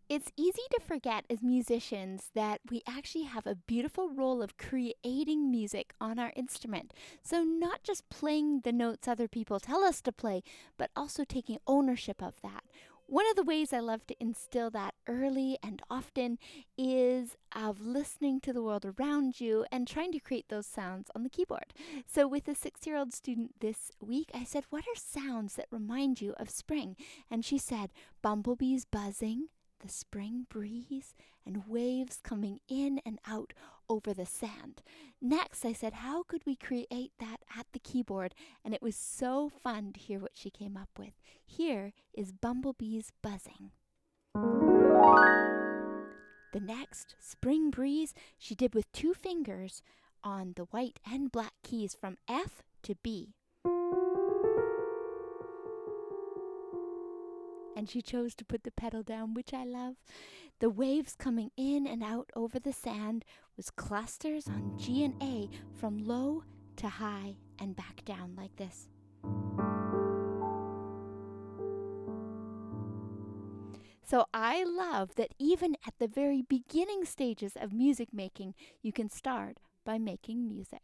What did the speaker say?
It's easy to forget as musicians that we actually have a beautiful role of creating music on our instrument. So, not just playing the notes other people tell us to play, but also taking ownership of that. One of the ways I love to instill that early and often is of listening to the world around you and trying to create those sounds on the keyboard. So, with a 6-year-old student this week, I said, "What are sounds that remind you of spring?" And she said, "Bumblebees buzzing, the spring breeze, and waves coming in and out over the sand." Next, I said, "How could we create that at the keyboard?" And it was so fun to hear what she came up with. Here is bumblebees buzzing. The next, spring breeze, she did with 2 fingers on the white and black keys from F to B. And she chose to put the pedal down, which I love. The waves coming in and out over the sand was clusters on G and A from low to high and back down like this. So I love that even at the very beginning stages of music making, you can start by making music.